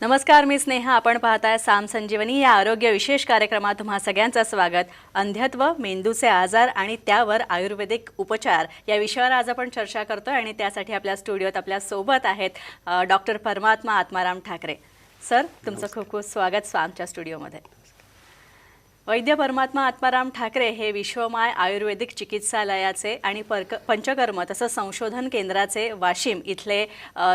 नमस्कार, मी स्नेहा. आपण पाहताय साम संजीवनी या आरोग्य विशेष कार्यक्रमात तुम्हा सगळ्यांचं स्वागत. अंधत्व, मेंदूचे आजार आणि त्यावर आयुर्वेदिक उपचार या विषयावर आज आपण चर्चा करतोय आणि त्यासाठी आपल्या स्टुडिओत आपल्या सोबत आहेत डॉक्टर परमात्मा आत्माराम ठाकरे. सर, तुमचं खूप खूप स्वागत सामच्या स्टुडिओमध्ये. वैद्य परमात्मा आत्माराम ठाकरे हे विश्वमाय आयुर्वेदिक चिकित्सालयाचे आणि पंचकर्म तसं संशोधन केंद्राचे वाशिम इथले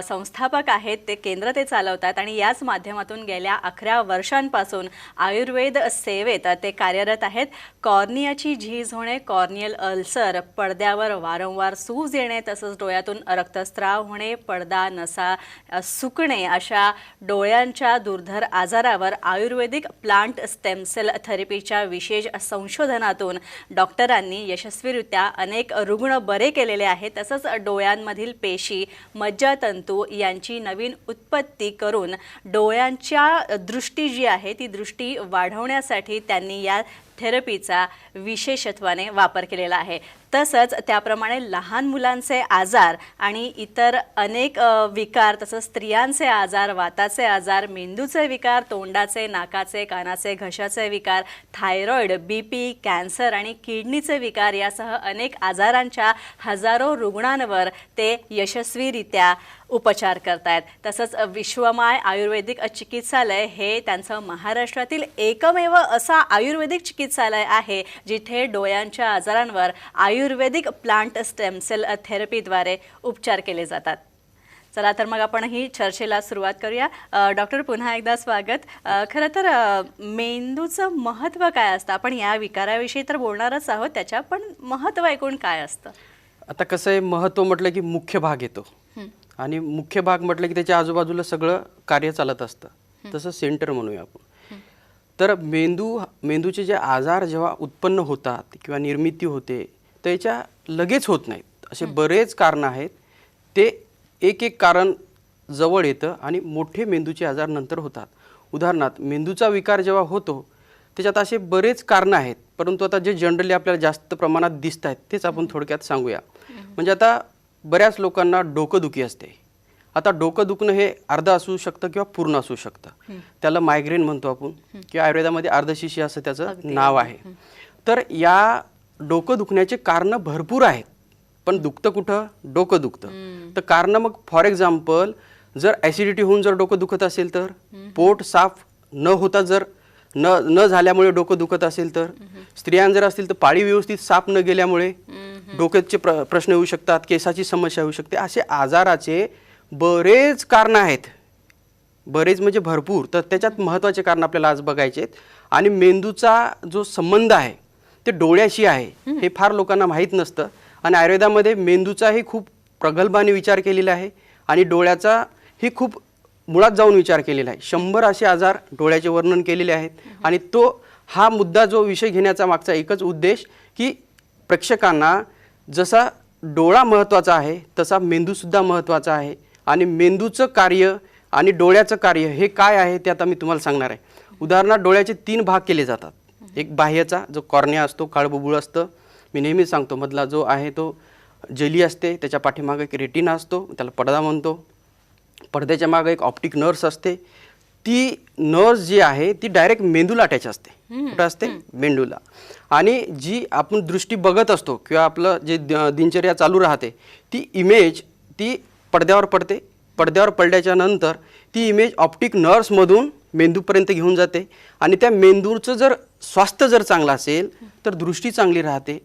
संस्थापक आहेत. ते केंद्र ते चालवतात आणि याच माध्यमातून गेल्या 11 वर्षांपासून आयुर्वेद सेवेत ते कार्यरत आहेत. कॉर्नियाची झीज होणे, कॉर्नियल अल्सर, पडद्यावर वारंवार सूज येणे, तसंच डोळ्यातून रक्तस्राव होणे, पडदा नसा सुकणे अशा डोळ्यांच्या दुर्धर आजारावर आयुर्वेदिक प्लांट स्टेम सेल थेरपी विशेष संशोधनातून डॉक्टरांनी यशस्वीरित्या अनेक रुग्ण बरे केलेले आहेत. तसंच डोळ्यांमधील पेशी, मज्जातंतू यांची नवीन उत्पत्ती करून डोळ्यांच्या दृष्टी जी आहे ती दृष्टी वाढवण्यासाठी त्यांनी या थेरपीचा विशेषत्वाने वापर केलेला आहे. तसंच त्याप्रमाणे लहान मुलांचे आजार आणि इतर अनेक विकार, तसंच स्त्रियांचे आजार, वाताचे आजार, मेंदूचे विकार, तोंडाचे, नाकाचे, कानाचे, घशाचे विकार, थायरॉइड, बीपी, कॅन्सर आणि किडनीचे विकार यासह अनेक आजारांच्या हजारो रुग्णांवर ते यशस्वीरित्या उपचार करतायत. तसंच विश्वमाय आयुर्वेदिक चिकित्सालय हे त्यांचं महाराष्ट्रातील एकमेव असं आयुर्वेदिक चिकित्सालय आहे जिथे डोळ्यांच्या आजारांवर आयुर्वेदिक प्लांट स्टेम सेल थेरपीद्वारे उपचार केले जातात. चला तर मग आपण ही चर्चेला सुरुवात करूया. डॉक्टर, पुन्हा एकदा स्वागत. खरं तर मेंदूचं महत्त्व काय असतं? आपण या विकाराविषयी तर बोलणारच आहोत, त्याच्या पण महत्त्व एकूण काय असतं? आता कसं आहे, महत्त्व म्हटलं की मुख्य भाग येतो आणि मुख्य भाग म्हटलं की त्याच्या आजूबाजूला सगळं कार्य चालत असतं. तसं सेंटर म्हणूया आपण. तर मेंदूचे जे आजार जेव्हा उत्पन्न होतात किंवा निर्मिती होते त्याच्या लगेच होत नाहीत. असे बरेच कारणं आहेत. ते एक कारण जवळ येतं आणि मोठे मेंदूचे आजार नंतर होतात. उदाहरणार्थ, मेंदूचा विकार जेव्हा होतो त्याच्यात असे बरेच कारणं आहेत, परंतु आता जे जनरली आपल्याला जास्त प्रमाणात दिसत आहेत तेच आपण थोडक्यात सांगूया. म्हणजे आता बऱ्याच लोकांना डोकंदुखी असते. आता डोकं दुखणं हे अर्ध असू शकतं किंवा पूर्ण असू शकतं. त्याला मायग्रेन म्हणतो आपण, किंवा आयुर्वेदामध्ये अर्धशिशी असं त्याचं नाव आहे. तर या डोकं दुखण्याचे कारणं भरपूर आहेत, पण दुखतं कुठं? डोकं दुखतं. तर कारणं मग फॉर एक्झाम्पल, जर ॲसिडिटी होऊन जर डोकं दुखत असेल तर, पोट साफ न होता जर न झाल्यामुळे डोकं दुखत असेल तर, स्त्रियां जर असतील तर पाळी व्यवस्थित साफ न गेल्यामुळे डोक्याचे प्रश्न येऊ शकतात, केसाची समस्या होऊ शकते. असे आजाराचे बरेच कारणं आहेत, बरेच म्हणजे भरपूर. तर त्याच्यात महत्त्वाचे कारण आपल्याला आज बघायचे आहेत. आणि मेंदूचा जो संबंध आहे ते डोळ्याशी आहे हे फार लोकांना माहीत नसतं. आणि आयुर्वेदामध्ये मेंदूचाही खूप प्रगल्भाने विचार केलेला आहे आणि डोळ्याचा ही खूप मुळात जाऊन विचार केलेला आहे. 100 असे आजार डोळ्याचे वर्णन केलेले आहेत. आणि हा मुद्दा, जो विषय घेण्याचा मागचा एकच उद्देश, की प्रेक्षकांना जसा डोळा महत्त्वाचा आहे तसा मेंदूसुद्धा महत्त्वाचा आहे. आणि मेंदूचं कार्य आणि डोळ्याचं कार्य हे काय आहे ते आता मी तुम्हाला सांगणार आहे. उदाहरणार्थ, डोळ्याचे 3 भाग केले जातात. एक बाह्यचा जो कॉर्निया असतो, काळबुबुळ असतं, मी नेहमीच सांगतो. मधला जो आहे तो जेली असते, त्याच्या पाठीमागे एक रेटिना असतो, त्याला पडदा म्हणतो. पडद्याच्या मागे एक ऑप्टिक नर्व्स असते. ती नर्व्स जी आहे ती डायरेक्ट मेंदूला अटॅच असते. कुठं असते? मेंदूला. आणि जी आपण दृष्टी बघत असतो किंवा आपलं जे दिनचर्या चालू राहते ती इमेज ती पडद्यावर पडते. पडद्यावर पडल्याच्या नंतर ती इमेज ऑप्टिक नर्व्समधून मेंदूपर्यंत घेऊन जाते. आणि त्या मेंदूचं जर स्वास्थ्य जर चांगलं असेल तर दृष्टी चांगली राहते,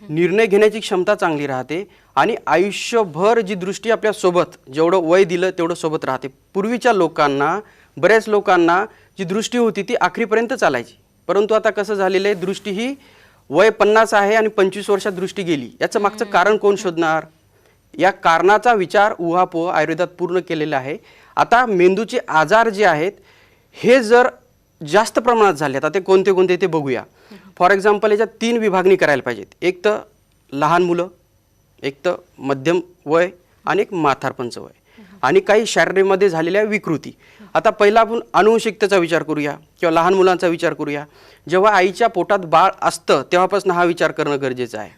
निर्णय घेण्याची क्षमता चांगली राहते आणि आयुष्यभर जी दृष्टी आपल्यासोबत जेवढं वय दिलं तेवढं सोबत राहते. पूर्वीच्या लोकांना, बऱ्याच लोकांना जी दृष्टी होती ती आखरीपर्यंत चालायची. परंतु आता कसं झालेलं आहे, दृष्टी ही वय 50 आहे आणि 25 वर्षात दृष्टी गेली. याचं मागचं कारण कोण शोधणार? या कारणाचा विचार उहापोह आयुर्वेदात पूर्ण केलेला आहे. आता मेंदूचे आजार जे आहेत हे जर जास्त प्रमाणात झाले, आता ते कोणते कोणते ते बघूया. फॉर एक्झाम्पल, याच्यात 3 विभागणी करायला पाहिजेत. एक तर लहान मुलं, एक तर मध्यम वय आणि एक म्हातारपणचं वय, आणि काही शारीरिकमध्ये झालेल्या विकृती. आता पहिला आपण अनुवंशिकतेचा विचार करूया किंवा लहान मुलांचा विचार करूया. जेव्हा आईच्या पोटात बाळ असतं तेव्हापासून हा विचार करणं गरजेचं आहे.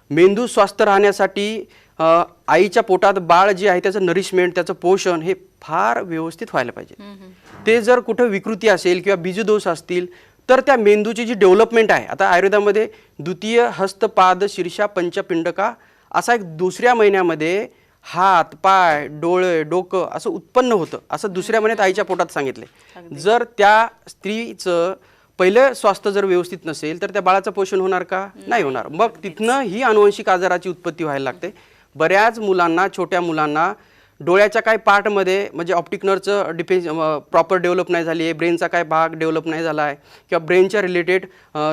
मेंदू स्वस्थ राहण्यासाठी आईच्या पोटात बाळ जे आहे त्याचं नरिशमेंट, त्याचं पोषण हे फार व्यवस्थित व्हायला पाहिजे. ते जर कुठं विकृती असेल किंवा बीजदोष असतील तर त्या मेंदूची जी डेव्हलपमेंट आहे, आता आयुर्वेदामध्ये द्वितीय हस्तपाद शीर्षा पंचपिंडका असा एक दुसऱ्या महिन्यामध्ये हात, पाय, डोळे, डोकं असं उत्पन्न होतं, असं दुसऱ्या महिन्यात आईच्या पोटात सांगितले. जर त्या स्त्रीचं पहिलं स्वास्थ्य जर व्यवस्थित नसेल तर त्या बाळाचं पोषण होणार का? नाही होणार. मग तिथनं ही अनुवंशिक आजाराची उत्पत्ती व्हायला लागते. बऱ्याच मुलांना, छोट्या मुलांना डोळ्याच्या काय पार्टमध्ये म्हणजे ऑप्टिक नर्वचं प्रॉपर डेव्हलप नाही झाली आहे, ब्रेनचा काय भाग डेव्हलप नाही झाला आहे किंवा ब्रेनच्या रिलेटेड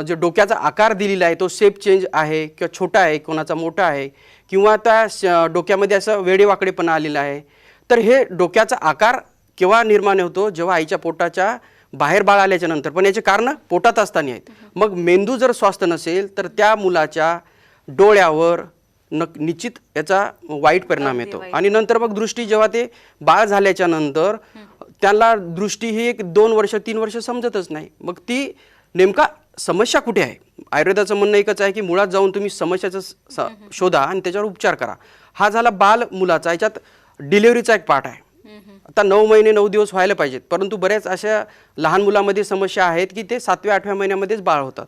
जो डोक्याचा आकार दिलेला आहे तो शेप चेंज आहे किंवा छोटा आहे, कोणाचा मोठा आहे किंवा त्या डोक्यामध्ये असं वेडेवाकडेपणा आलेला आहे. तर हे डोक्याचा आकार केव्हा निर्माण होतो? जेव्हा आईच्या पोटाच्या बाहेर बाळ आल्याच्या नंतर. पण याचे कारण पोटात असताना आहेत. मग मेंदू जर स्वस्थ नसेल तर त्या मुलाच्या डोळ्यावर निश्चित याचा वाईट परिणाम येतो. आणि नंतर मग दृष्टी, जेव्हा ते बाळ झाल्याच्या नंतर त्याला दृष्टी ही 1-2 वर्ष 3 वर्ष समजतच नाही. मग ती नेमका समस्या कुठे आहे? आयुर्वेदाचं म्हणणं एकच आहे की मुळात जाऊन तुम्ही समस्याचा शोधा आणि त्याच्यावर उपचार करा. हा झाला बाल मुलाचा. याच्यात डिलिव्हरीचा एक पार्ट आहे. आता 9 महिने 9 दिवस व्हायला पाहिजेत, परंतु बऱ्याच अशा लहान मुलामध्ये समस्या आहेत की ते 7व्या-8व्या महिन्यामध्येच बाळ होतात,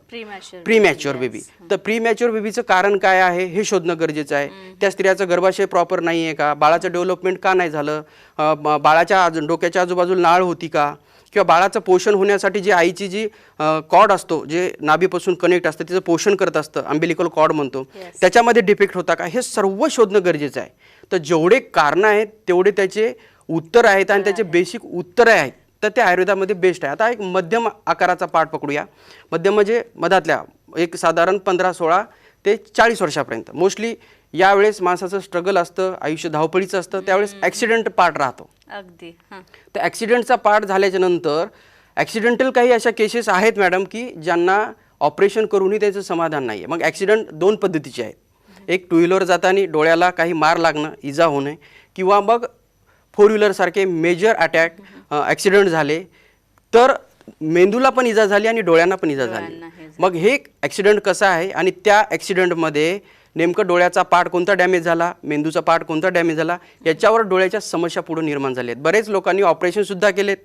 प्रीमॅच्युअर बेबी. तर प्रीमॅच्युअर बेबीचं कारण काय आहे हे शोधणं गरजेचं आहे. त्या स्त्रियाचं गर्भाशय प्रॉपर नाही आहे का? बाळाचं डेव्हलपमेंट का नाही झालं? बाळाच्या डोक्याच्या आजूबाजूला नाळ होती का? किंवा बाळाचं पोषण होण्यासाठी जी आईची जी कॉर्ड असतो, जे नाभीपासून कनेक्ट असतं, तिचं पोषण करत असतं, अम्बिलिकल कॉर्ड म्हणतो, त्याच्यामध्ये डिफेक्ट होता का? हे सर्व शोधणं गरजेचं आहे. तर जेवढे कारणं आहेत तेवढे त्याचे उत्तर आहेत आणि त्याचे बेसिक उत्तरं आहेत. तर ते आयुर्वेदामध्ये बेस्ट आहे. आता एक मध्यम आकाराचा पाठ पकडूया. मध्यम म्हणजे मधातल्या एक साधारण 15-16 ते 40 वर्षापर्यंत. मोस्टली यावेळेस माणसाचं स्ट्रगल असतं, आयुष्य धावपळीचं असतं, त्यावेळेस ॲक्सिडेंट पार्ट राहतो. अगदी. तर ॲक्सिडेंटचा पार्ट झाल्याच्या नंतर ॲक्सिडेंटल काही अशा केसेस आहेत मॅडम की ज्यांना ऑपरेशन करूनही त्याचं समाधान नाही आहे. मग ॲक्सिडेंट 2 पद्धतीचे आहेत. एक 2 व्हीलर जाताना डोळ्याला काही मार लागणं, इजा होणे, किंवा मग 4 व्हीलरसारखे मेजर अटॅक ॲक्सिडेंट झाले तर मेंदूला पण इजा झाली आणि डोळ्यांना पण इजा झाली. मग हे ॲक्सिडेंट कसं आहे आणि त्या ॲक्सिडेंटमध्ये नेमकं डोळ्याचा पार्ट कोणता डॅमेज झाला, मेंदूचा पार्ट कोणता डॅमेज झाला, याच्यावर डोळ्याच्या समस्या पुढे निर्माण झाल्या आहेत. बरेच लोकांनी ऑपरेशनसुद्धा केलेत.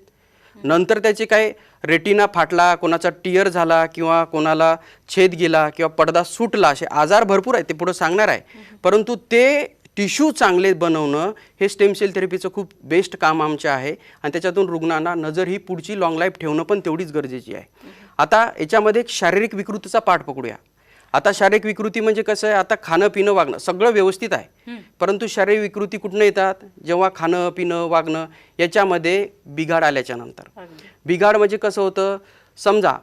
नंतर त्याचे काय रेटिना फाटला, कोणाचा टियर झाला किंवा कोणाला छेद गेला किंवा पडदा सुटला, असे आजार भरपूर आहेत, ते पुढे सांगणार आहे. परंतु ते टिश्यू चांगले बनवणं हे स्टेम सेल थेरपीचं खूप बेस्ट काम आमचे आहे आणि त्याच्यातून रुग्णांना नजर ही पुढची लॉंग लाईफ ठेवणं पण तेवढीच गरजेची आहे. आता याच्यामध्ये एक शारीरिक विकृतीचा पाठ पकडूया. आता शारीरिक विकृती म्हणजे कसं आहे? आता खाणं पिणं वागणं सगळं व्यवस्थित आहे, परंतु शारीरिक विकृती कुठनं येतात? जेव्हा खाणं पिणं वागणं याच्यामध्ये बिघाड आल्याच्या नंतर. बिघाड म्हणजे कसं होतं? समजा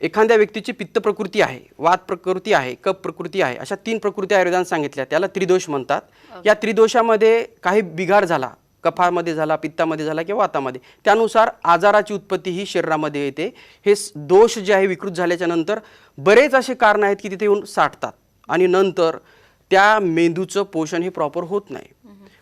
एखाद्या व्यक्तीची पित्त प्रकृती आहे, वात प्रकृती आहे, कफ प्रकृती आहे, अशा 3 प्रकृती आयुर्वेदाने सांगितल्या, त्याला त्रिदोष म्हणतात. या त्रिदोषामध्ये काही बिघाड झाला, कफामध्ये झाला, पित्तामध्ये झाला किंवा वातामध्ये, त्यानुसार आजाराची उत्पत्ती ही शरीरामध्ये येते. हे दोष जे आहे विकृत झाल्याच्या नंतर बरेच असे कारण आहेत की तिथे येऊन साठतात आणि नंतर त्या मेंदूचं पोषण हे प्रॉपर होत नाही.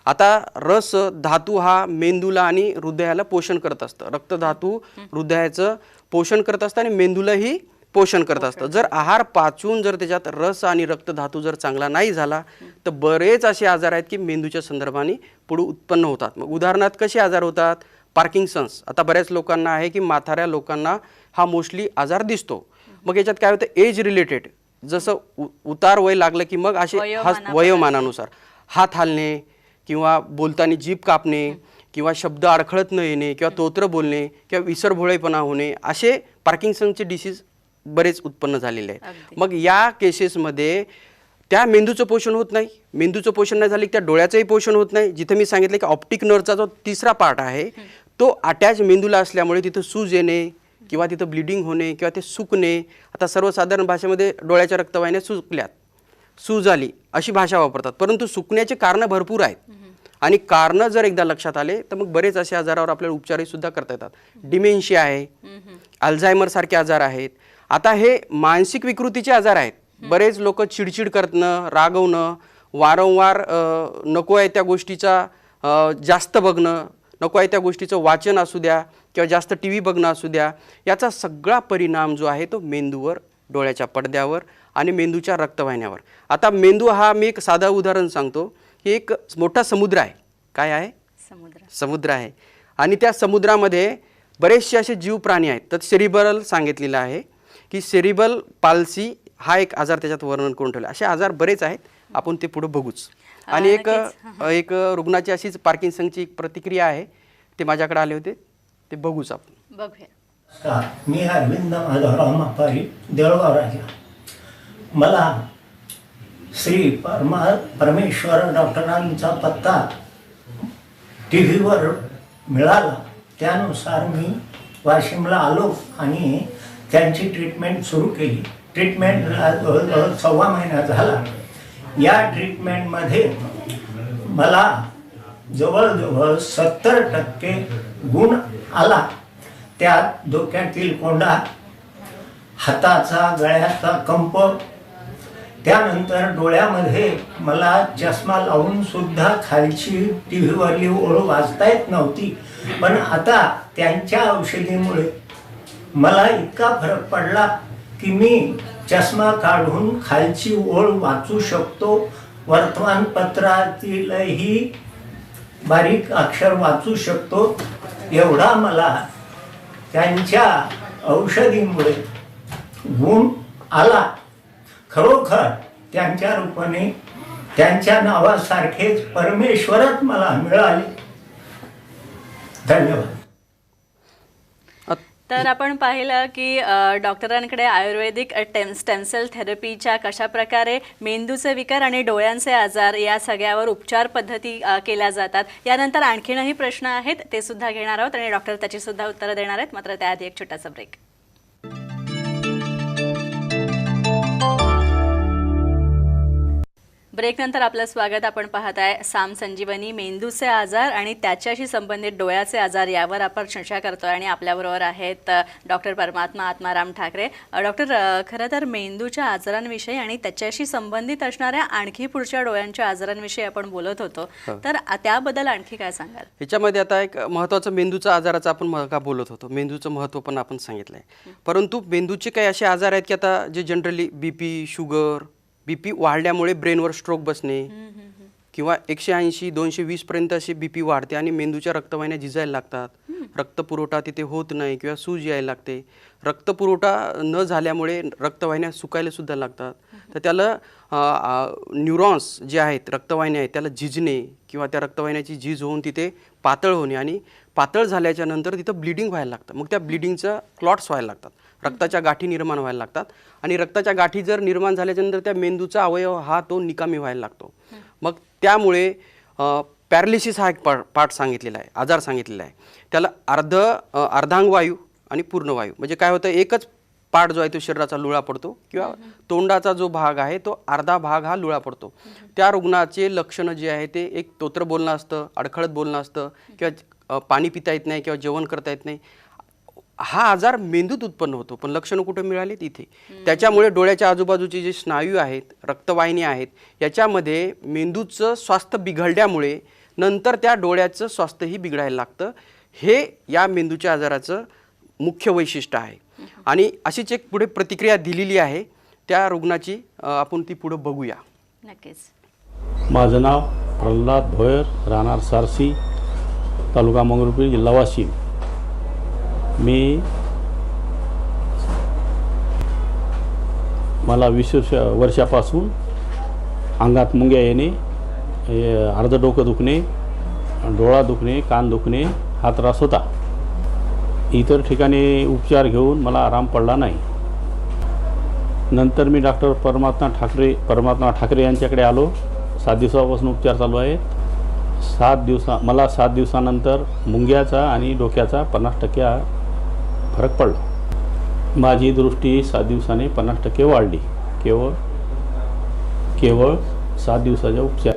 आता रस धातू हा मेंदूला आणि हृदयाला पोषण करत असतं. रक्तधातू हृदयाचं पोषण करत असतं आणि मेंदूलाही पोषण करत असतं. जर आहार पाचून जर त्याच्यात रस आणि रक्तधातू जर चांगला नाही झाला तर बरेच असे आजार आहेत की मेंदूच्या संदर्भाने पुढे उत्पन्न होतात. मग उदाहरणार्थ कसे आजार होतात? पार्किन्सन्स. आता बऱ्याच लोकांना आहे की म्हाताऱ्या लोकांना हा मोस्टली आजार दिसतो. मग याच्यात काय होतं? एज रिलेटेड, जसं उतार वय लागलं की मग असे वयोमानानुसार हात हालणे किंवा बोलताना जीभ कापणे किंवा शब्द अडखळत न येणे किंवा तोत्र बोलणे किंवा विसरभोळेपणा होणे, असे पार्किन्सनचे डिसीज बरेच उत्पन्न झालेले आहेत. मग या केसेसमध्ये त्या मेंदूचं पोषण होत नाही. मेंदूचं पोषण नाही झालं की त्या डोळ्याचंही पोषण होत नाही. जिथं मी सांगितलं की ऑप्टिक नर्वचा जो 3रा पार्ट आहे तो अटॅच मेंदूला असल्यामुळे तिथं सूज येणे किंवा तिथं ब्लिडिंग होणे किंवा ते सुकणे. आता सर्वसाधारण भाषेमध्ये डोळ्याच्या रक्तवाहिन्या सुकल्यात, सूज आली अशी भाषा वापरतात, परंतु सुकण्याचे कारणं भरपूर आहेत आणि कारणं जर एकदा लक्षात आले तर मग बरेच असे आजारावर आपल्याला उपचारही सुद्धा करता येतात. डिमेन्शिया आहे, अल्झायमर सारखे आजार आहेत. आता हे मानसिक विकृतीचे आजार आहेत. बरेच लोक चिडचिड करणं, रागवणं, वारंवार नको आहे त्या गोष्टीचा जास्त बघणं, नको आहे त्या गोष्टीचं वाचन असू द्या किंवा जास्त TV बघणं असू द्या, याचा सगळा परिणाम जो आहे तो मेंदूवर डोळ्याच्या पडद्यावर आणि मेंदूच्या रक्तवाहिन्यावर. आता मेंदू हा मी एक साधं उदाहरण सांगतो की एक मोठा समुद्र आहे. काय आहे? समुद्र आहे. आणि त्या समुद्रामध्ये बरेचसे असे जीव प्राणी आहेत. तर सेरिब्रल सांगितलेलं आहे की सेरिब्रल पाल्सी हा एक आजार त्याच्यात वर्णन करून ठेवला. असे आजार बरेच आहेत, आपण ते पुढे बघूच. आणि एक रुग्णाची अशीच पार्किन्सनची एक प्रतिक्रिया आहे, ते माझ्याकडे आले होते, ते बघूच आपण. बघूया. मी अरविंद माधवराव मापारी, देऊळगाव राजा. मला श्री परमेश्वर डॉक्टरांचा पत्ता टी व्हीवर मिळाला. त्यानुसार मी वाशिमला आलो आणि त्यांची ट्रीटमेंट सुरू केली. ट्रीटमेंटला जवळजवळ 1.25 महिना झाला. या ट्रीटमेंटमध्ये मला जवळजवळ 70% गुण आला. त्यात डोक्यातील कोंडा, हाताचा गळ्याचा कंप, त्यानंतर डोळ्यामध्ये मला चष्मा लावून सुद्धा खालची टी व्हीवरली ओळ वाचता येत नव्हती. पण आता त्यांच्या औषधीमुळे मला इतका फरक पडला की मी चष्मा काढून खालची ओळ वाचू शकतो. वर्तमानपत्रातीलही बारीक अक्षर वाचू शकतो. एवढा मला त्यांच्या औषधीमुळे गुण आला. खरोखर त्यांच्या रूपाने त्यांच्या नावासारखेच परमेश्वरच मला मिळाले. धन्यवाद. तर आपण पाहिलं की डॉक्टरांकडे आयुर्वेदिक स्टेम सेल थेरपीच्या कशा प्रकारे मेंदूचे विकार आणि डोळ्यांचे आजार या सगळ्यावर उपचार पद्धती केल्या जातात. यानंतर आणखीनही प्रश्न आहेत, ते सुद्धा घेणार आहोत आणि डॉक्टर त्याची सुद्धा उत्तरं देणार आहेत. मात्र त्याआधी एक छोटासा ब्रेक. ब्रेकनंतर आपलं स्वागत. आपण पाहत आहे साम संजीवनी, मेंदूचे आजार आणि त्याच्याशी संबंधित डोळ्याचे आजार यावर आपण चर्चा करतोय. आणि आपल्याबरोबर आहेत डॉक्टर परमात्मा आत्माराम ठाकरे. डॉक्टर, खरं तर मेंदूच्या आजारांविषयी आणि त्याच्याशी संबंधित असणाऱ्या आणखी पुढच्या डोळ्यांच्या आजारांविषयी आपण बोलत होतो, तर त्याबद्दल आणखी काय सांगाल? ह्याच्यामध्ये आता एक महत्त्वाचं मेंदूचा आजाराचं आपण का बोलत होतो, मेंदूचं महत्त्व पण आपण सांगितलं आहे. परंतु मेंदूचे काही असे आजार आहेत की आता जे जनरली बीपी, शुगर, बीपी वाढल्यामुळे ब्रेनवर स्ट्रोक बसणे किंवा 180, 220 पर्यंत अशी बीपी वाढते आणि मेंदूच्या रक्तवाहिन्या झिजायला लागतात. रक्तपुरवठा तिथे होत नाही किंवा सूज यायला लागते. रक्तपुरवठा न झाल्यामुळे रक्तवाहिन्या सुकायला सुद्धा लागतात. तर त्याला न्यूरॉन्स जे आहेत, रक्तवाहिन्या आहेत, त्याला झिजणे किंवा त्या रक्तवाहिन्याची झीज होऊन तिथे पातळ होणे आणि पातळ झाल्याच्या नंतर तिथं ब्लिडिंग व्हायला लागतं. मग त्या ब्लिडिंगचं क्लॉट्स व्हायला लागतात, रक्ताच्या गाठी निर्माण व्हायला लागतात. आणि रक्ताच्या गाठी जर निर्माण झाल्याच्यानंतर त्या मेंदूचा अवयव हा तो निकामी व्हायला लागतो. मग त्यामुळे पॅरालिसिस हा एक पार्ट सांगितलेला आहे, आजार सांगितलेला आहे. त्याला अर्धांगवायू आणि पूर्णवायू. म्हणजे काय होतं, एकच पार्ट जो आहे तो शरीराचा लुळा पडतो किंवा तोंडाचा जो भाग आहे तो अर्धा भाग हा लुळा पडतो. त्या रुग्णाचे लक्षणं जे आहे ते एक तोत्र बोलणं असतं, अडखळत बोलणं असतं किंवा पाणी पिता येत नाही किंवा जेवण करता येत नाही. हा आजार मेंदूत उत्पन्न होतो, पण लक्षणं कुठे मिळाली? तिथे. त्याच्यामुळे डोळ्याच्या आजूबाजूचे जे स्नायू आहेत, रक्तवाहिन्या आहेत, याच्यामध्ये मेंदूचं स्वास्थ्य बिघडल्यामुळे नंतर त्या डोळ्याचं स्वास्थ्यही बिघडायला लागतं. हे या मेंदूच्या आजाराचं मुख्य वैशिष्ट्य आहे. आणि अशीच एक पुढे प्रतिक्रिया दिलेली आहे त्या रुग्णाची, आपण ती पुढे बघूया. नक्कीच. माझं नाव प्रल्हाद भोयर, राहणार सारसी, तालुका मंगरुळपीर, जिल्हा वाशिम. मला 20 वर्षापासून अंगात मुंग्या येणे, अर्धं डोकं दुखणे, डोळा दुखणे, कान दुखणे हा त्रास होता. इतर ठिकाणी उपचार घेऊन मला आराम पडला नाही. नंतर मी डॉक्टर परमात्मा ठाकरे यांच्याकडे आलो. 7 दिवसापासून उपचार चालू आहेत. 7 दिवसानंतर मुंग्याचा आणि डोक्याचा 50% फरक पडला. माझी दृष्टी 7 दिवसाने 50% वाढली, केवळ 7 दिवसाच्या उपचार.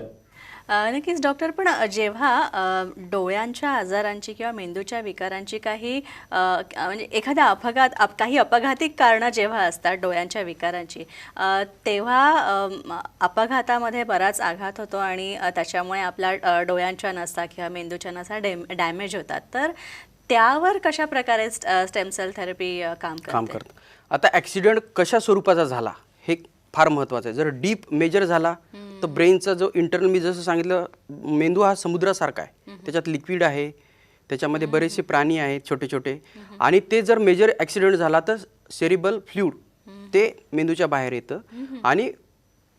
नक्कीच डॉक्टर, पण जेव्हा डोळ्यांच्या आजारांची किंवा मेंदूच्या विकारांची काही म्हणजे एखाद्या काही अपघाती कारणं जेव्हा असतात डोळ्यांच्या विकारांची, तेव्हा अपघातामध्ये बराच आघात होतो आणि त्याच्यामुळे आपल्या डोळ्यांच्या नसा किंवा मेंदूच्या नसा डॅमेज होतात. तर त्यावर कशा प्रकारे स्टेम सेल थेरपी काम काम करते? करतं. आता ॲक्सिडेंट कशा स्वरूपाचा झाला हे फार महत्त्वाचं आहे. जर डीप मेजर झाला तर ब्रेनचा जो इंटरनल, मी जसं सांगितलं, मेंदू हा समुद्रासारखा आहे, त्याच्यात लिक्विड आहे, त्याच्यामध्ये बरेचसे प्राणी आहेत छोटे छोटे, आणि ते जर मेजर ॲक्सिडेंट झाला तर सेरिबल फ्लूइड ते मेंदूच्या बाहेर येतं आणि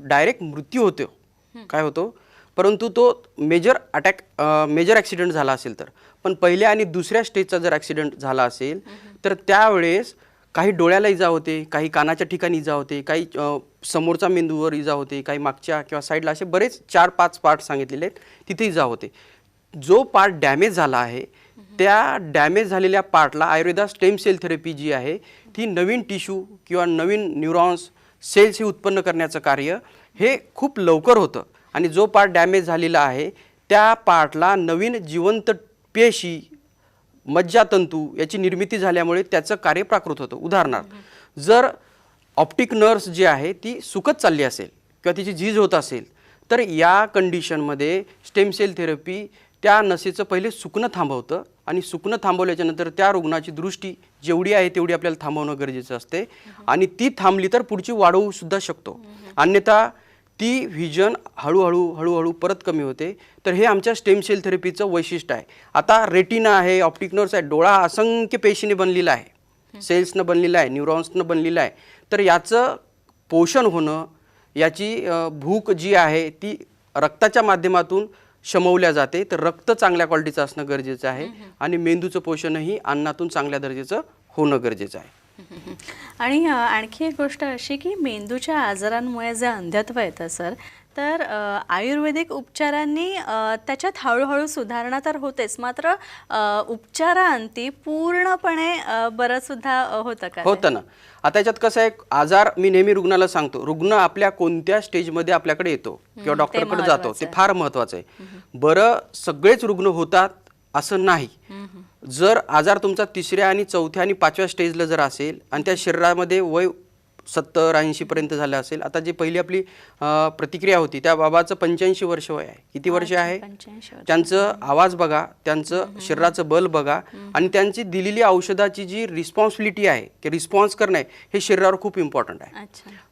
डायरेक्ट मृत्यू होतो. काय होतो? परंतु तो मेजर ॲक्सिडेंट झाला असेल तर. पण पहिल्या आणि दुसऱ्या स्टेजचा जर ॲक्सिडेंट झाला असेल तर त्यावेळेस काही डोळ्याला इजा होते, काही कानाच्या ठिकाणी इजा होते, काही समोरचा मेंदूवर इजा होते, काही मागच्या किंवा साईडला, असे बरेच 4-5 पार्ट सांगितलेले आहेत, तिथे इजा होते. जो पार्ट डॅमेज झाला आहे त्या डॅमेज झालेल्या पार्टला आयुर्वेदात स्टेम सेल थेरपी जी आहे ती नवीन टिश्यू किंवा नवीन न्यूरॉन्स सेल्स हे उत्पन्न करण्याचं कार्य हे खूप लवकर होतं. आणि जो पार्ट डॅमेज झालेला आहे त्या पार्टला नवीन जिवंत पेशी, मज्जातंतू याची निर्मिती झाल्यामुळे त्याचं कार्य प्राकृत होतं. उदाहरणार्थ, जर ऑप्टिक नर्व्स जी आहे ती सुकत चालली असेल किंवा तिची झीज होत असेल तर या कंडिशनमध्ये स्टेम सेल थेरपी त्या नसेचं पहिले सुकणं थांबवतं, आणि सुकणं थांबवल्याच्यानंतर त्या रुग्णाची दृष्टी जेवढी आहे तेवढी आपल्याला थांबवणं गरजेचं असते, आणि ती थांबली तर पुढची वाढवू सुद्धा शकतो. अन्यथा ती व्हिजन हळूहळू परत कमी होते. तर हे आमच्या स्टेम सेल थेरपीचं वैशिष्ट्य आहे. आता रेटिना आहे, ऑप्टिक नर्व्स आहे, डोळा असंख्य पेशीने बनलेला आहे, सेल्सनं बनलेला आहे, न्यूरॉन्सनं बनलेला आहे. तर याचं पोषण होणं, याची भूक जी आहे ती रक्ताच्या माध्यमातून शमवल्या जाते. तर रक्त चांगल्या क्वालिटीचं असणं गरजेचं आहे, आणि मेंदूचं पोषणही अन्नातून चांगल्या दर्जाचं होणं गरजेचं आहे. आणि आणखी एक गोष्ट अशी की मेंदूच्या आजारांमुळे जे अंधत्व येतं सर, तर आयुर्वेदिक उपचारांनी त्याच्यात हळूहळू सुधारणा तर होतेच, मात्र उपचारांती पूर्णपणे बरं सुद्धा होतं का? होतं ना. आता याच्यात कसं आहे, आजार मी नेहमी रुग्णाला सांगतो, रुग्ण आपल्या कोणत्या स्टेजमध्ये आपल्याकडे येतो किंवा डॉक्टरकडे जातो ते फार महत्त्वाचं आहे. बरं, सगळेच रुग्ण होतात असं नाही. जर आजार तुमचा 3ऱ्या आणि 4थ्या आणि 5व्या स्टेजला जर असेल आणि त्या शरीरामध्ये वय 70-80 पर्यंत झालं असेल. आता जी पहिली आपली प्रतिक्रिया होती त्या बाबाचं 85 वर्ष वय आहे. किती वर्ष आहे? 85 वर्ष. त्यांचं आवाज बघा, त्यांचं शरीराचं बल बघा, आणि त्यांची दिलेली औषधाची जी रिस्पॉन्सिबिलिटी आहे की रिस्पॉन्स करणं हे शरीरावर खूप इम्पॉर्टंट आहे.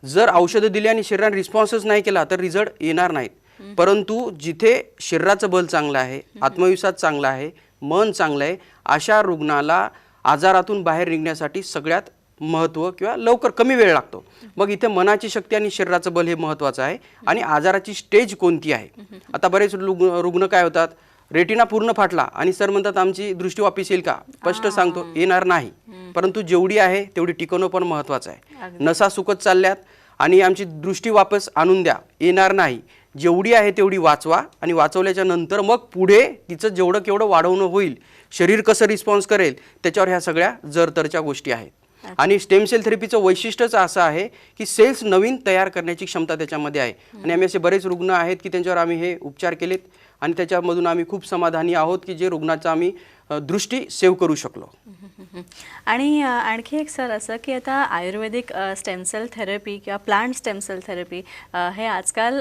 जर औषधं दिली आणि शरीराने रिस्पॉन्सच नाही केला तर रिझल्ट येणार नाहीत. परंतु जिथे शरीराचं बल चांगलं आहे, आत्मविश्वास चांगला आहे, मन चांगलं आहे, अशा रुग्णाला आजारातून बाहेर निघण्यासाठी सगळ्यात महत्त्व किंवा लवकर कमी वेळ लागतो. मग इथे मनाची शक्ती आणि शरीराचं बल हे महत्त्वाचं आहे, आणि आजाराची स्टेज कोणती आहे. आता बरेच रुग्ण काय होतात, रेटिना पूर्ण फाटला आणि सर म्हणतात आमची दृष्टी वापस येईल का? स्पष्ट सांगतो, येणार नाही. परंतु जेवढी आहे तेवढी टिकवणं पण महत्त्वाचं आहे. नसा सुकत चालल्यात आणि आमची दृष्टी वापस आणून द्या, येणार नाही. जेवढी आहे तेवढी वाचवा, आणि वाचवल्याच्या नंतर मग पुढे तिचं जेवढं केवढं वाढवणं होईल, शरीर कसं रिस्पॉन्स करेल त्याच्यावर ह्या सगळ्या जरतरच्या गोष्टी आहेत. आणि स्टेम सेल थेरपीचं वैशिष्ट्यच असं आहे की सेल्स नवीन तयार करण्याची क्षमता त्याच्यामध्ये आहे. आणि आम्ही असे बरेच रुग्ण आहेत की त्यांच्यावर आम्ही हे उपचार केलेत, आणि त्याच्यामधून आम्ही खूप समाधानी आहोत की जे रुग्णाचं आम्ही दृष्टी सेव्ह करू शकलो. आणि आणखी एक सर असं की आता आयुर्वेदिक स्टेम सेल थेरपी किंवा प्लांट स्टेम सेल थेरपी हे आजकाल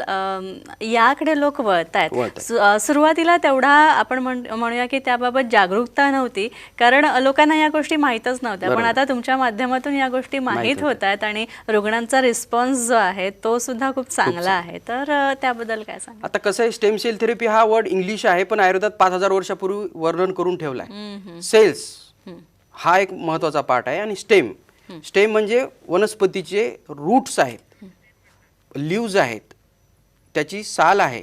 याकडे लोक वळत आहेत. सुरुवातीला तेवढा आपण म्हणूया की त्याबाबत जागरूकता नव्हती, कारण लोकांना या गोष्टी माहीतच नव्हत्या. पण आता तुमच्या माध्यमातून या गोष्टी माहीत होत आहेत, आणि रुग्णांचा रिस्पॉन्स जो आहे तो सुद्धा खूप चांगला आहे. तर त्याबद्दल काय सांगा? आता कसं आहे, स्टेम सेल थेरपी हा वर्ड इंग्लिश आहे, पण आयुर्वेदात 5000 वर्षापूर्वी वर्णन करून ठेवला आहे. सेल्स हा एक महत्त्वाचा पार्ट आहे, आणि स्टेम म्हणजे वनस्पतीचे रूट्स आहेत, लिव्ज आहेत, त्याची साल आहे,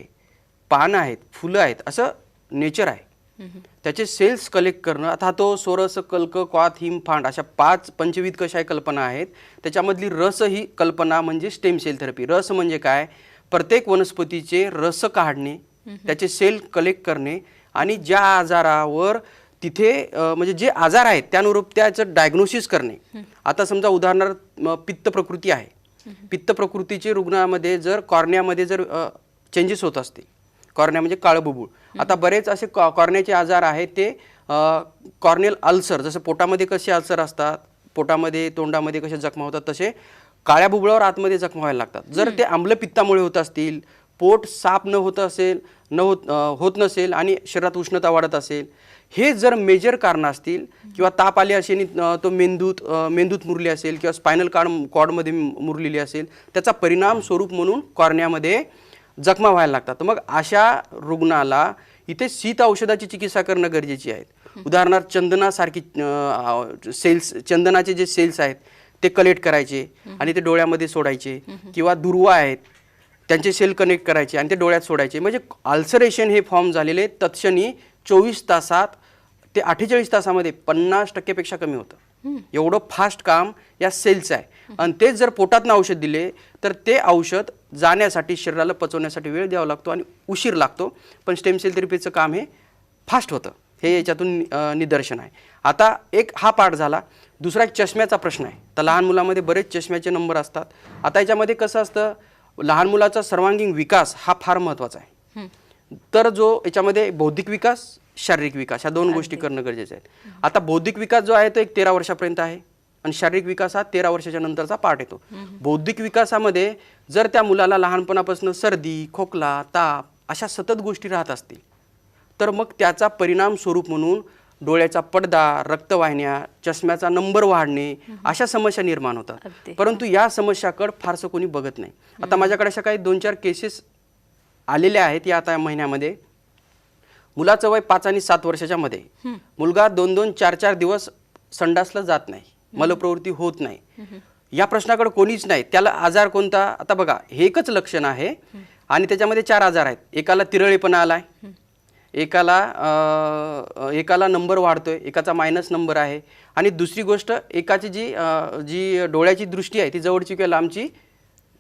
पानं आहेत, फुलं आहेत, असं नेचर आहे. त्याचे सेल्स कलेक्ट करणं. आता तो सोरस, कल्क, क्वाथ, हिम, फांड अशा 5 पंचविध कशा कल्पना आहेत. त्याच्यामधली रस ही कल्पना म्हणजे स्टेम सेल थेरपी. रस म्हणजे काय? प्रत्येक वनस्पतीचे रस काढणे, त्याचे सेल कलेक्ट करणे, आणि ज्या आजारावर तिथे म्हणजे जे आजार आहेत त्यानुरूप त्याचं डायग्नोसिस करणे. आता समजा उदाहरणार्थ पित्त प्रकृती आहे. पित्त प्रकृतीचे रुग्णामध्ये जर कॉर्नियामध्ये जर चेंजेस होत असतील, कॉर्निया म्हणजे काळबुबुळ. आता बरेच असे कॉर्नियाचे आजार आहेत ते कॉर्नियल अल्सर, जसं पोटामध्ये कसे अल्सर असतात, पोटामध्ये तोंडामध्ये कसे जखमा होतात, तसे काळ्या बुबुळावर आतमध्ये जखमा व्हायला लागतात. जर ते आम्लपित्तामुळे होत असतील, पोट साफ न होत असेल, होत नसेल, आणि शरीरात उष्णता वाढत असेल, हे जर मेजर कारणं असतील किंवा ताप आले असेल आणि तो मेंदूत मुरली असेल किंवा स्पायनल कॉर्डमध्ये मुरलेली असेल, त्याचा परिणाम स्वरूप म्हणून कॉर्नियामध्ये जखमा व्हायला लागतात. तर मग अशा रुग्णाला इथे शीत औषधाची चिकित्सा करणं गरजेची आहे. उदाहरणार्थ चंदनासारखी चंदनाचे जे सेल्स आहेत ते कलेक्ट करायचे आणि ते डोळ्यामध्ये सोडायचे, किंवा दुर्वा आहेत त्यांचे सेल कनेक्ट करायचे आणि ते डोळ्यात सोडायचे. म्हणजे अल्सरेशन हे फॉर्म झालेले तत्क्षणी 24 तासात ते 48 तासामध्ये 50% पेक्षा कमी होतं. एवढं फास्ट काम या सेल्स आहे. आणि तेच जर पोटातनं औषध दिले तर ते औषध जाण्यासाठी, शरीराला पचवण्यासाठी वेळ द्यावा लागतो आणि उशीर लागतो. पण स्टेम सेल थेरपीचं काम हे फास्ट होतं, हे याच्यातून निदर्शन आहे. आता एक हा पार्ट झाला. दुसरा एक चष्म्याचा प्रश्न आहे. तर लहान मुलामध्ये बरेच चष्म्याचे नंबर असतात. आता याच्यामध्ये कसं असतं, लहान मुलाचा सर्वांगीण विकास हा फार महत्त्वाचा आहे. तर जो याच्यामध्ये बौद्धिक विकास, शारीरिक विकास ह्या दोन गोष्टी करणं गरजेचं आहे. आता बौद्धिक विकास जो आहे तो एक 13 वर्षापर्यंत आहे आणि शारीरिक विकास हा 13 वर्षाच्या नंतरचा पार्ट येतो. बौद्धिक विकासामध्ये जर त्या मुलाला लहानपणापासून सर्दी, खोकला, ताप अशा सतत गोष्टी राहत असतील तर मग त्याचा परिणाम स्वरूप म्हणून डोळ्याचा पडदा, रक्तवाहिन्या, चष्म्याचा नंबर वाढणे अशा समस्या निर्माण होतात. परंतु या समस्याकडे फारसं कोणी बघत नाही. आता माझ्याकडे अशा काही 2-4 केसेस आलेल्या आहेत या आता महिन्यामध्ये. मुलाचं वय 5 आणि 7 वर्षाच्या मध्ये, मुलगा 2-2, 4-4 दिवस संडासला जात नाही, मलप्रवृत्ती होत नाही. या प्रश्नाकडे कोणीच नाही. त्याला आजार कोणता? आता बघा, हे एकच लक्षण आहे आणि त्याच्यामध्ये 4 आजार आहेत. एकाला तिरळेपणा आलाय, एकाला नंबर वाढतोय, एकाचा मायनस नंबर आहे, आणि दुसरी गोष्ट एकाची जी डोळ्याची दृष्टी आहे ती जवळची किंवा लांबची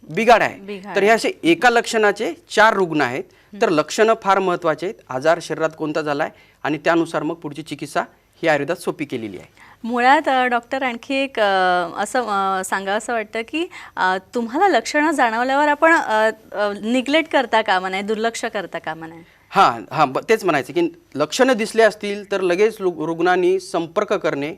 बिघाड आहे. तर हे असे एका लक्षणाचे 4 रुग्ण आहेत. तर लक्षणं फार महत्त्वाचे आहेत. आजार शरीरात कोणता झालाय आणि त्यानुसार मग पुढची चिकित्सा ही आयुर्वेदात सोपी केलेली आहे. मुळात डॉक्टर आणखी एक असं सांगावं वाटतं की तुम्हाला लक्षणं जाणवल्यावर आपण निग्लेक्ट करता कामा नये, दुर्लक्ष करता कामा नये. तेच म्हणायचं की लक्षणं दिसले असतील तर लगेच रुग्णांनी संपर्क करणे.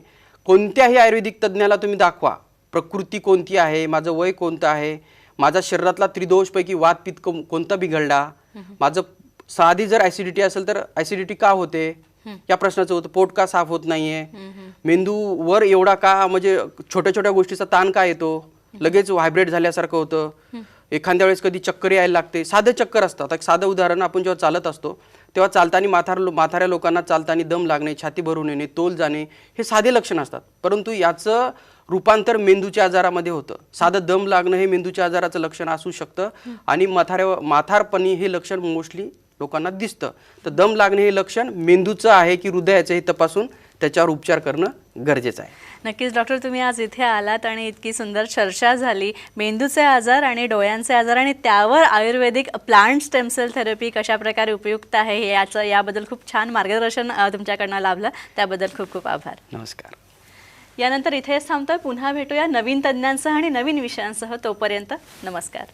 कोणत्याही आयुर्वेदिक तज्ज्ञाला तुम्ही दाखवा, प्रकृती कोणती आहे, माझं वय कोणतं आहे, माझा शरीरातला त्रिदोषपैकी वात पित्त कोणता बिघडला, माझं साधी जर ॲसिडिटी असेल तर ॲसिडिटी का होते या प्रश्नाचं होतं, पोट का साफ होत नाहीये, मेंदूवर एवढा का म्हणजे छोट्या छोट्या गोष्टीचा ताण का येतो, लगेच व्हायब्रेट झाल्यासारखं होतं, एखाद्या वेळेस कधी चक्कर यायला लागते, साधं चक्कर असतात. एक साधं उदाहरण, आपण जेव्हा चालत असतो तेव्हा चालताना म्हाताऱ्या लोकांना चालताना दम लागणे, छाती भरून येणे, तोल जाणे हे साधे लक्षण असतात. परंतु याचं रूपांतर मेंदूच्या आजारामध्ये होतं. साधं दम लागणं हे मेंदूच्या आजाराचं लक्षण असू शकतं आणि म्हातारपणी हे लक्षण मोस्टली लोकांना दिसतं. तर दम लागणे हे लक्षण मेंदूचं आहे की हृदयाचं हे तपासून त्याच्यावर उपचार करणं गरजेचं आहे. नक्कीच डॉक्टर, तुम्ही आज इथे आलात आणि इतकी सुंदर चर्चा झाली. मेंदूचे आजार आणि डोळ्यांचे आजार आणि त्यावर आयुर्वेदिक प्लांट स्टेम सेल थेरपी कशा प्रकारे उपयुक्त आहे हे याबद्दल खूप छान मार्गदर्शन तुमच्याकडनं लाभलं. त्याबद्दल खूप खूप आभार. नमस्कार. यानंतर इथेच थांबतोय. पुन्हा भेटूया नवीन तज्ज्ञांसह आणि नवीन विषयांसह. तोपर्यंत नमस्कार.